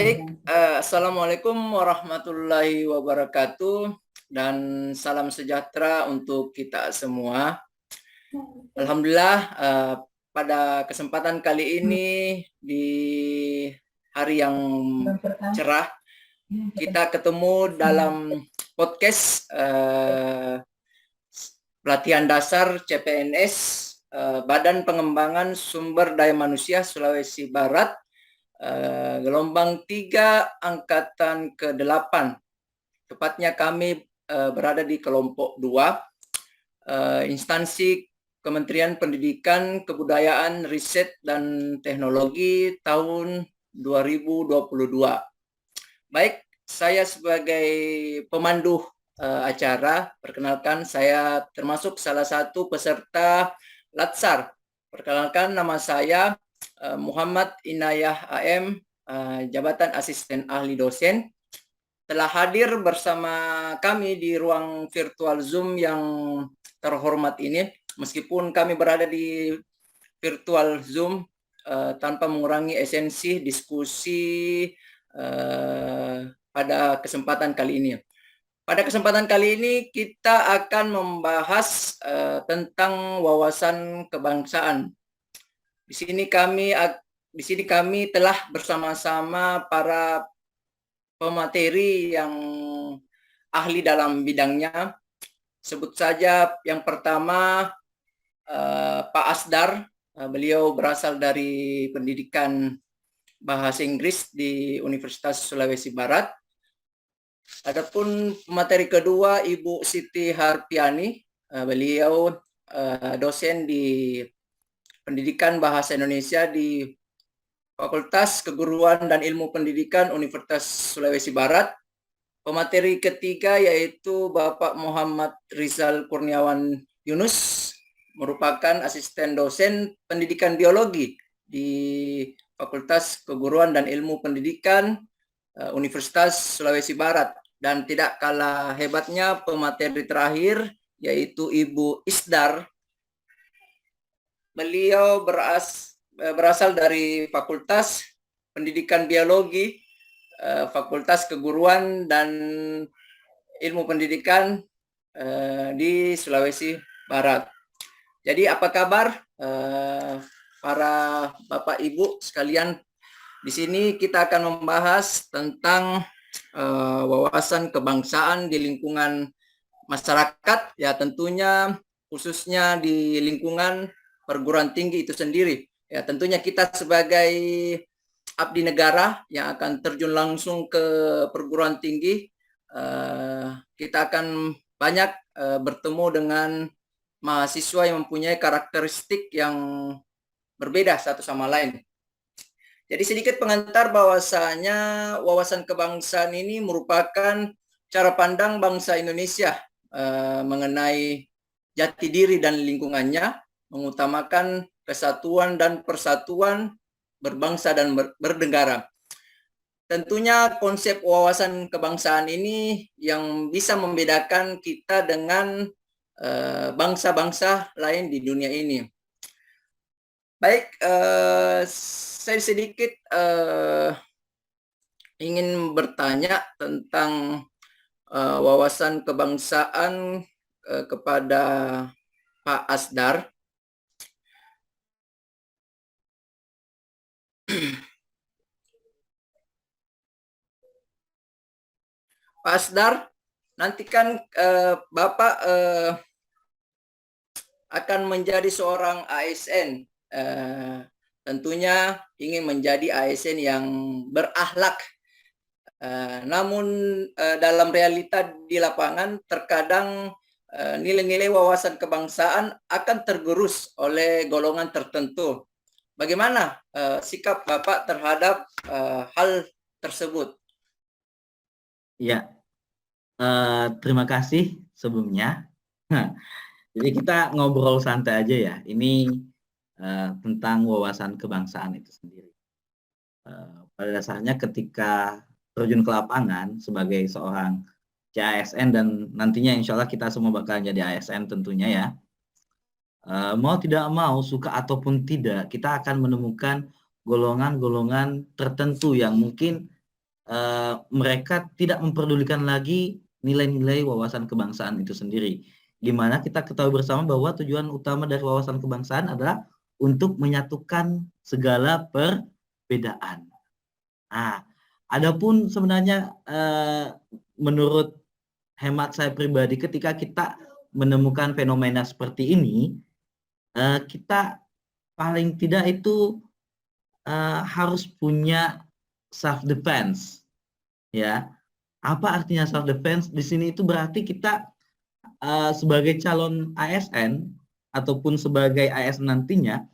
Baik, Assalamualaikum warahmatullahi wabarakatuh dan salam sejahtera untuk kita semua. Alhamdulillah, pada kesempatan kali ini di hari yang cerah kita ketemu dalam podcast pelatihan dasar CPNS Badan Pengembangan Sumber Daya Manusia Sulawesi Barat, gelombang 3 angkatan ke-8. Tepatnya kami berada di kelompok 2, instansi Kementerian Pendidikan, Kebudayaan, Riset, dan Teknologi tahun 2022. Baik, saya sebagai pemandu acara, perkenalkan saya termasuk salah satu peserta Latsar. Perkenalkan, nama saya Muhammad Inayah AM, jabatan asisten ahli dosen, telah hadir bersama kami di ruang virtual Zoom yang terhormat ini. Meskipun kami berada di virtual Zoom, tanpa mengurangi esensi diskusi pada kesempatan kali ini. Pada kesempatan kali ini kita akan membahas tentang wawasan kebangsaan. Di sini kami telah bersama-sama para pemateri yang ahli dalam bidangnya. Sebut saja yang pertama Pak Asdar. Beliau berasal dari pendidikan bahasa Inggris di Universitas Sulawesi Barat. Adapun materi kedua Ibu Siti Harpiani, beliau dosen di pendidikan bahasa Indonesia di Fakultas Keguruan dan Ilmu Pendidikan Universitas Sulawesi Barat. Pemateri ketiga yaitu Bapak Muhammad Rizal Kurniawan Yunus, merupakan asisten dosen pendidikan biologi di Fakultas Keguruan dan Ilmu Pendidikan Universitas Sulawesi Barat. Dan tidak kalah hebatnya pemateri terakhir yaitu Ibu Isdar. Beliau berasal dari Fakultas Pendidikan Biologi, Fakultas Keguruan dan Ilmu Pendidikan di Sulawesi Barat. Jadi apa kabar para Bapak Ibu sekalian? Di sini kita akan membahas tentang wawasan kebangsaan di lingkungan masyarakat, ya tentunya khususnya di lingkungan perguruan tinggi itu sendiri. Ya tentunya kita sebagai abdi negara yang akan terjun langsung ke perguruan tinggi, kita akan banyak bertemu dengan mahasiswa yang mempunyai karakteristik yang berbeda satu sama lain. Jadi sedikit pengantar bahwasanya wawasan kebangsaan ini merupakan cara pandang bangsa Indonesia mengenai jati diri dan lingkungannya, mengutamakan kesatuan dan persatuan berbangsa dan bernegara. Tentunya konsep wawasan kebangsaan ini yang bisa membedakan kita dengan bangsa-bangsa lain di dunia ini. Baik, saya sedikit ingin bertanya tentang wawasan kebangsaan kepada Pak Asdar. Pak Asdar, nanti kan Bapak akan menjadi seorang ASN. Tentunya ingin menjadi ASN yang berakhlak. Namun dalam realita di lapangan terkadang nilai-nilai wawasan kebangsaan akan tergerus oleh golongan tertentu. Bagaimana sikap Bapak terhadap hal tersebut? Ya, terima kasih sebelumnya. Jadi kita ngobrol santai aja ya. Ini tentang wawasan kebangsaan itu sendiri. Pada dasarnya ketika terjun ke lapangan sebagai seorang CASN dan nantinya insya Allah kita semua bakal jadi ASN tentunya ya. Mau tidak mau, suka ataupun tidak, kita akan menemukan golongan-golongan tertentu yang mungkin mereka tidak memperdulikan lagi nilai-nilai wawasan kebangsaan itu sendiri. Di mana kita ketahui bersama bahwa tujuan utama dari wawasan kebangsaan adalah untuk menyatukan segala perbedaan. Nah, adapun sebenarnya menurut hemat saya pribadi, ketika kita menemukan fenomena seperti ini, kita paling tidak itu harus punya self defense, ya. Apa artinya self defense? Di sini itu berarti kita sebagai calon ASN ataupun sebagai ASN nantinya,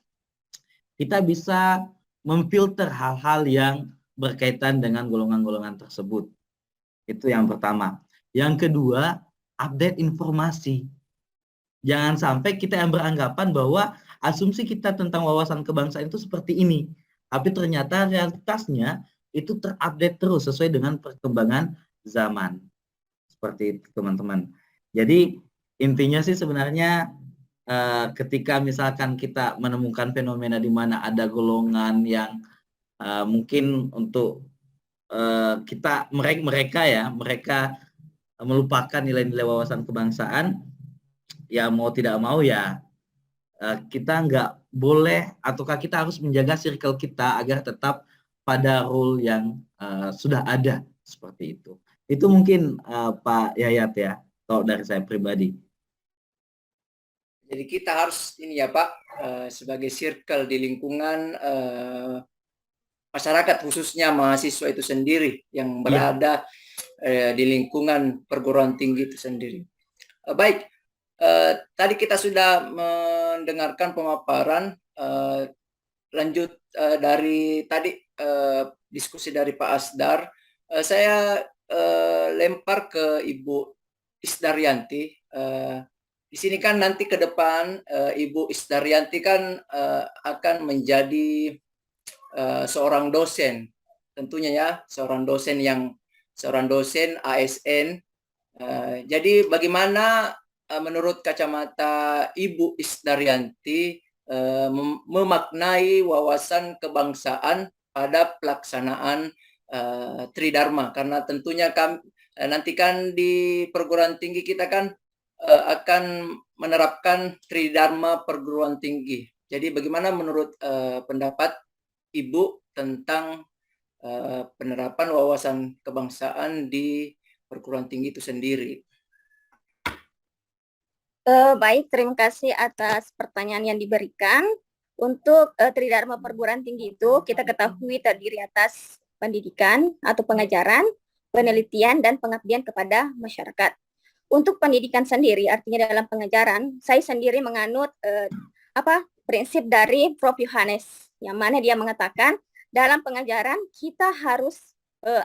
kita bisa memfilter hal-hal yang berkaitan dengan golongan-golongan tersebut. Itu yang pertama. Yang kedua, update informasi. Jangan sampai kita yang beranggapan bahwa asumsi kita tentang wawasan kebangsaan itu seperti ini. Tapi ternyata realitasnya itu terupdate terus sesuai dengan perkembangan zaman. Seperti itu, teman-teman. Jadi intinya sih sebenarnya ketika misalkan kita menemukan fenomena di mana ada golongan yang mungkin untuk mereka melupakan nilai-nilai wawasan kebangsaan, ya mau tidak mau ya kita nggak boleh ataukah kita harus menjaga circle kita agar tetap pada rule yang sudah ada seperti itu. Itu mungkin Pak Yayat ya, kalau dari saya pribadi. Jadi kita harus ini ya Pak, sebagai circle di lingkungan masyarakat, khususnya mahasiswa itu sendiri yang berada di lingkungan perguruan tinggi itu sendiri. Baik, tadi kita sudah mendengarkan pemaparan lanjut dari tadi diskusi dari Pak Asdar. Saya lempar ke Ibu Isdaryanti. Di sini kan nanti ke depan Ibu Isdaryanti kan akan menjadi seorang dosen, tentunya ya, seorang dosen ASN. Jadi bagaimana menurut kacamata Ibu Isdaryanti memaknai wawasan kebangsaan pada pelaksanaan Tridharma, karena tentunya nanti kan di perguruan tinggi kita kan akan menerapkan Tridharma perguruan tinggi. Jadi bagaimana menurut pendapat Ibu tentang penerapan wawasan kebangsaan di perguruan tinggi itu sendiri? Baik, terima kasih atas pertanyaan yang diberikan. Untuk Tridharma perguruan tinggi itu kita ketahui terdiri atas pendidikan atau pengajaran, penelitian, dan pengabdian kepada masyarakat. Untuk pendidikan sendiri, artinya dalam pengajaran, saya sendiri menganut prinsip dari Prof. Yohanes, yang mana dia mengatakan dalam pengajaran kita harus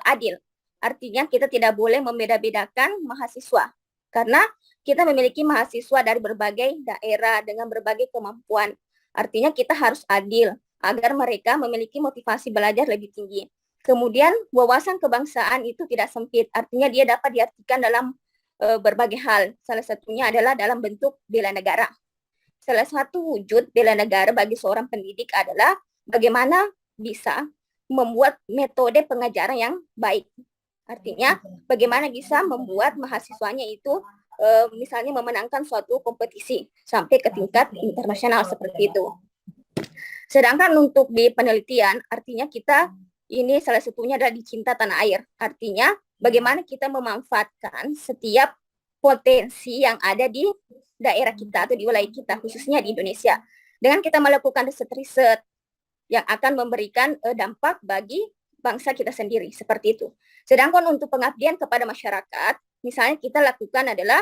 adil. Artinya kita tidak boleh membeda-bedakan mahasiswa, karena kita memiliki mahasiswa dari berbagai daerah dengan berbagai kemampuan. Artinya kita harus adil agar mereka memiliki motivasi belajar lebih tinggi. Kemudian wawasan kebangsaan itu tidak sempit, artinya dia dapat diartikan dalam berbagai hal. Salah satunya adalah dalam bentuk bela negara. Salah satu wujud bela negara bagi seorang pendidik adalah bagaimana bisa membuat metode pengajaran yang baik. Artinya bagaimana bisa membuat mahasiswanya itu misalnya memenangkan suatu kompetisi sampai ke tingkat internasional seperti itu. Sedangkan untuk di penelitian, artinya kita ini salah satunya adalah dicinta tanah air. Artinya bagaimana kita memanfaatkan setiap potensi yang ada di daerah kita atau di wilayah kita, khususnya di Indonesia. Dengan kita melakukan riset-riset yang akan memberikan dampak bagi bangsa kita sendiri, seperti itu. Sedangkan untuk pengabdian kepada masyarakat, misalnya kita lakukan adalah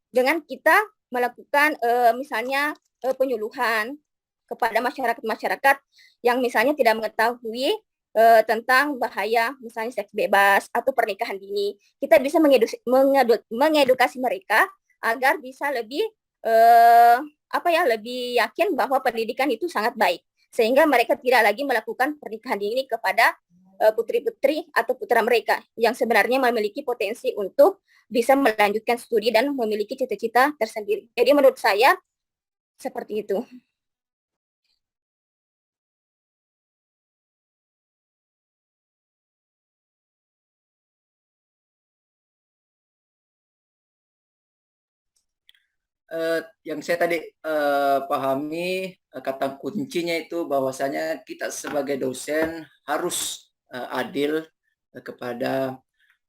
dengan kita melakukan misalnya penyuluhan kepada masyarakat-masyarakat yang misalnya tidak mengetahui tentang bahaya misalnya seks bebas atau pernikahan dini. Kita bisa mengedukasi mereka agar bisa lebih lebih yakin bahwa pendidikan itu sangat baik, sehingga mereka tidak lagi melakukan pernikahan dini kepada putri-putri atau putra mereka yang sebenarnya memiliki potensi untuk bisa melanjutkan studi dan memiliki cita-cita tersendiri. Jadi menurut saya seperti itu. yang saya tadi pahami, kata kuncinya itu bahwasanya kita sebagai dosen harus adil kepada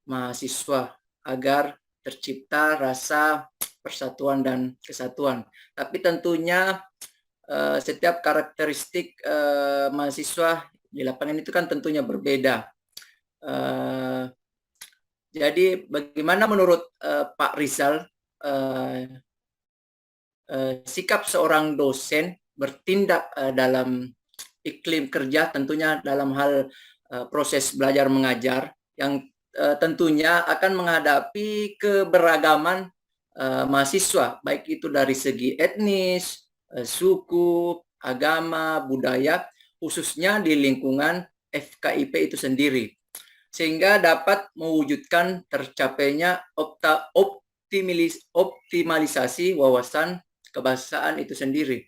mahasiswa agar tercipta rasa persatuan dan kesatuan. Tapi tentunya setiap karakteristik mahasiswa di lapangan itu kan tentunya berbeda. Jadi bagaimana menurut Pak Rizal sikap seorang dosen bertindak dalam iklim kerja, tentunya dalam hal proses belajar mengajar yang tentunya akan menghadapi keberagaman mahasiswa, baik itu dari segi etnis, suku, agama, budaya, khususnya di lingkungan FKIP itu sendiri, sehingga dapat mewujudkan tercapainya optimalisasi wawasan kebangsaan itu sendiri.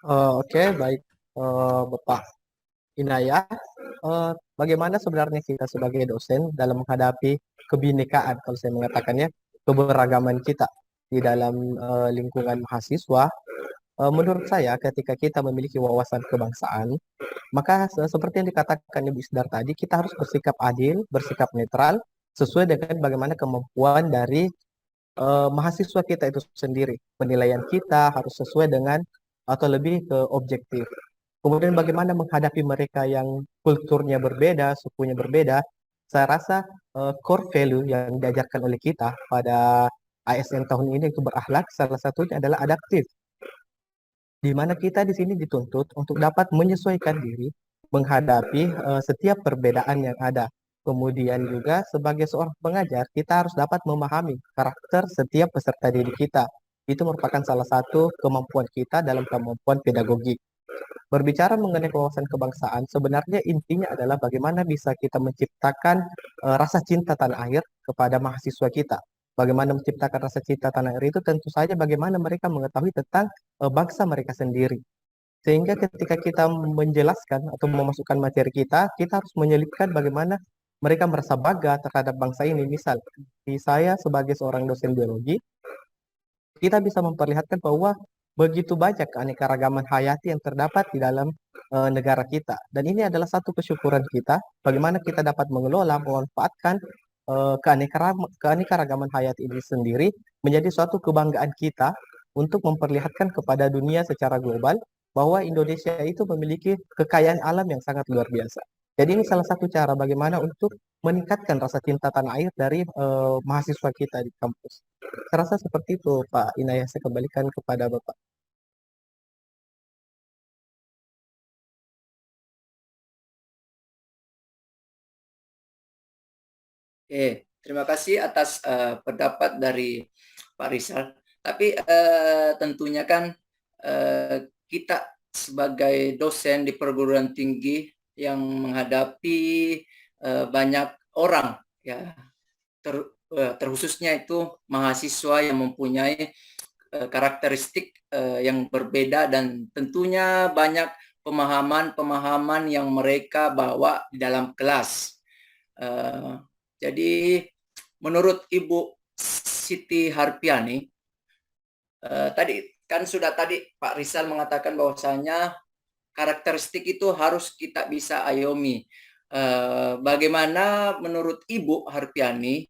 Oke, baik, Bapak Inayah. Bagaimana sebenarnya kita sebagai dosen dalam menghadapi kebinekaan, kalau saya mengatakannya, keberagaman kita di dalam lingkungan mahasiswa? Menurut saya, ketika kita memiliki wawasan kebangsaan, maka seperti yang dikatakan Ibu Isdar tadi, kita harus bersikap adil, bersikap netral, sesuai dengan bagaimana kemampuan dari mahasiswa kita itu sendiri. Penilaian kita harus sesuai dengan atau lebih ke objektif. Kemudian bagaimana menghadapi mereka yang kulturnya berbeda, sukunya berbeda. Saya rasa core value yang diajarkan oleh kita pada ASN tahun ini itu berakhlak, salah satunya adalah adaptif. Di mana kita di sini dituntut untuk dapat menyesuaikan diri menghadapi setiap perbedaan yang ada. Kemudian juga sebagai seorang pengajar, kita harus dapat memahami karakter setiap peserta didik kita. Itu merupakan salah satu kemampuan kita dalam kemampuan pedagogi. Berbicara mengenai wawasan kebangsaan, sebenarnya intinya adalah bagaimana bisa kita menciptakan rasa cinta tanah air kepada mahasiswa kita. Bagaimana menciptakan rasa cinta tanah air itu tentu saja bagaimana mereka mengetahui tentang bangsa mereka sendiri. Sehingga ketika kita menjelaskan atau memasukkan materi kita harus menyelipkan bagaimana mereka merasa bangga terhadap bangsa ini. Misal, di saya sebagai seorang dosen biologi, kita bisa memperlihatkan bahwa begitu banyak keanekaragaman hayati yang terdapat di dalam negara kita. Dan ini adalah satu kesyukuran kita, bagaimana kita dapat mengelola, memanfaatkan keanekaragaman hayati ini sendiri menjadi suatu kebanggaan kita untuk memperlihatkan kepada dunia secara global bahwa Indonesia itu memiliki kekayaan alam yang sangat luar biasa. Jadi ini salah satu cara bagaimana untuk meningkatkan rasa cinta tanah air dari mahasiswa kita di kampus. Saya rasa seperti itu, Pak Inayah. Saya kembalikan kepada Bapak. Terima kasih atas pendapat dari Pak Rizal. Tapi tentunya kan kita sebagai dosen di perguruan tinggi yang menghadapi banyak orang, ya, terkhususnya itu mahasiswa yang mempunyai karakteristik yang berbeda dan tentunya banyak pemahaman-pemahaman yang mereka bawa di dalam kelas. Jadi menurut Ibu Siti Harpiani, tadi kan sudah Pak Rizal mengatakan bahwasanya karakteristik itu harus kita bisa ayomi. Bagaimana menurut Ibu Harpiani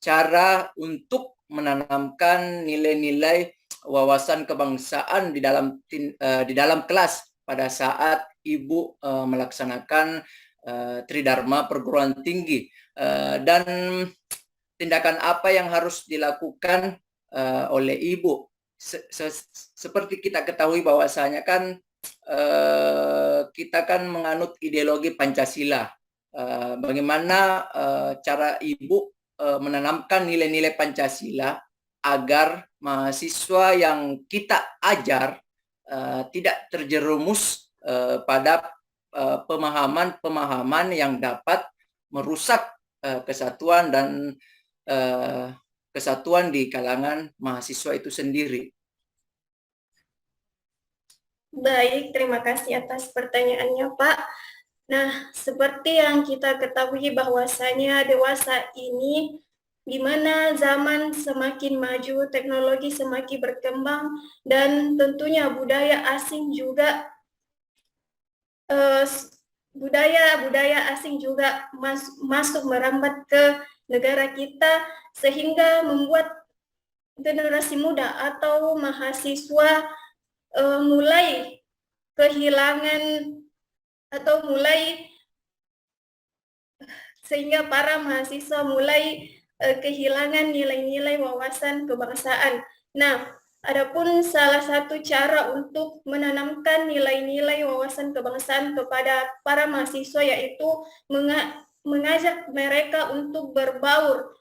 cara untuk menanamkan nilai-nilai wawasan kebangsaan di dalam kelas pada saat Ibu melaksanakan Tridharma perguruan tinggi, dan tindakan apa yang harus dilakukan oleh Ibu? Seperti kita ketahui bahwasanya kan kita kan menganut ideologi Pancasila. Bagaimana cara Ibu menanamkan nilai-nilai Pancasila agar mahasiswa yang kita ajar tidak terjerumus pada pemahaman-pemahaman yang dapat merusak kesatuan dan kesatuan di kalangan mahasiswa itu sendiri. Baik, terima kasih atas pertanyaannya, Pak. Nah, seperti yang kita ketahui bahwasanya dewasa ini di mana zaman semakin maju, teknologi semakin berkembang, dan tentunya budaya asing juga budaya asing juga masuk merambat ke negara kita, sehingga membuat generasi muda atau mahasiswa mulai kehilangan atau sehingga para mahasiswa mulai kehilangan nilai-nilai wawasan kebangsaan. Nah, adapun salah satu cara untuk menanamkan nilai-nilai wawasan kebangsaan kepada para mahasiswa yaitu mengajak mereka untuk berbaur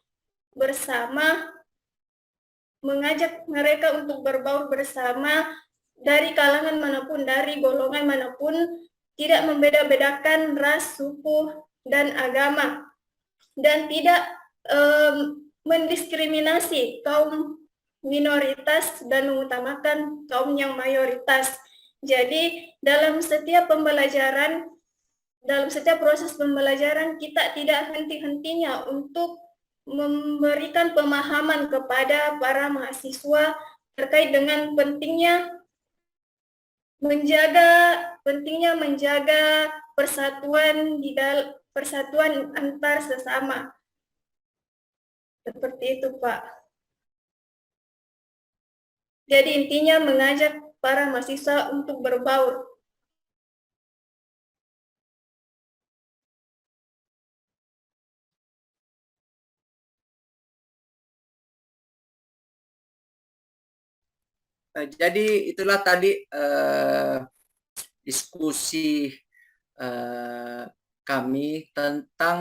bersama, dari kalangan manapun, dari golongan manapun, tidak membeda-bedakan ras, suku, dan agama, dan tidak mendiskriminasi kaum minoritas dan mengutamakan kaum yang mayoritas. Jadi dalam setiap proses pembelajaran kita tidak henti-hentinya untuk memberikan pemahaman kepada para mahasiswa terkait dengan pentingnya menjaga persatuan antar sesama. Seperti itu, Pak. Jadi intinya mengajak para mahasiswa untuk berbaur. Jadi itulah tadi diskusi kami tentang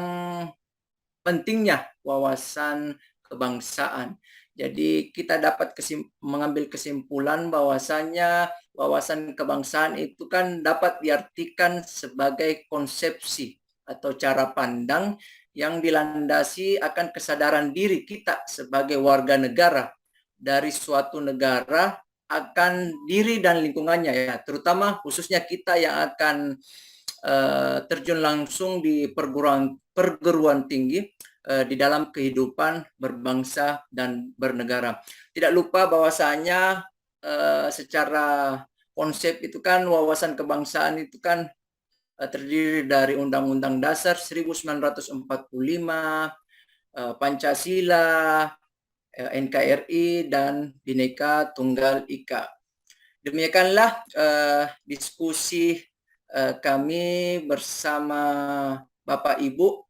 pentingnya wawasan kebangsaan. Jadi kita dapat mengambil kesimpulan bahwasanya wawasan kebangsaan itu kan dapat diartikan sebagai konsepsi atau cara pandang yang dilandasi akan kesadaran diri kita sebagai warga negara dari suatu negara akan diri dan lingkungannya, ya, terutama khususnya kita yang akan terjun langsung di perguruan tinggi di dalam kehidupan berbangsa dan bernegara. Tidak lupa bahwasanya secara konsep itu kan wawasan kebangsaan itu kan terdiri dari Undang-Undang Dasar 1945, Pancasila, NKRI, dan Bhinneka Tunggal Ika. Demikianlah diskusi kami bersama Bapak Ibu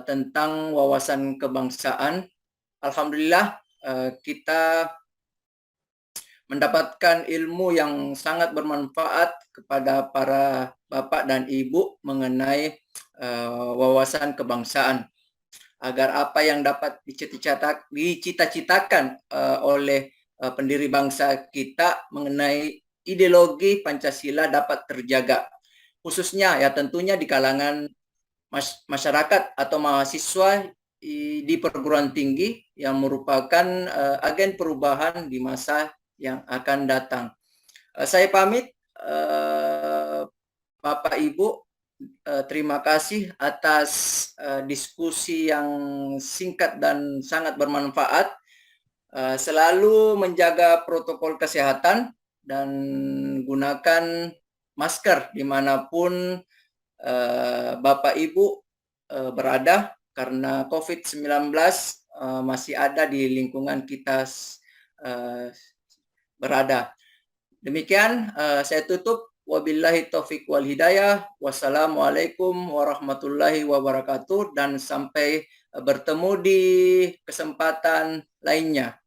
tentang wawasan kebangsaan. Alhamdulillah kita mendapatkan ilmu yang sangat bermanfaat kepada para Bapak dan Ibu mengenai wawasan kebangsaan, agar apa yang dapat dicita-citakan oleh pendiri bangsa kita mengenai ideologi Pancasila dapat terjaga, khususnya ya tentunya di kalangan masyarakat atau mahasiswa di perguruan tinggi yang merupakan agen perubahan di masa yang akan datang. Saya pamit, Bapak Ibu. Terima kasih atas diskusi yang singkat dan sangat bermanfaat. Selalu menjaga protokol kesehatan dan gunakan masker dimanapun Bapak Ibu berada, karena COVID-19 masih ada di lingkungan kita berada. Demikian saya tutup. Wabillahi taufiq wal hidayah. Wassalamualaikum warahmatullahi wabarakatuh, dan sampai bertemu di kesempatan lainnya.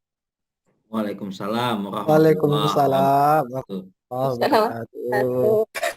Waalaikumsalam warahmatullahi wabarakatuh. Waalaikumsalam warahmatullahi wabarakatuh.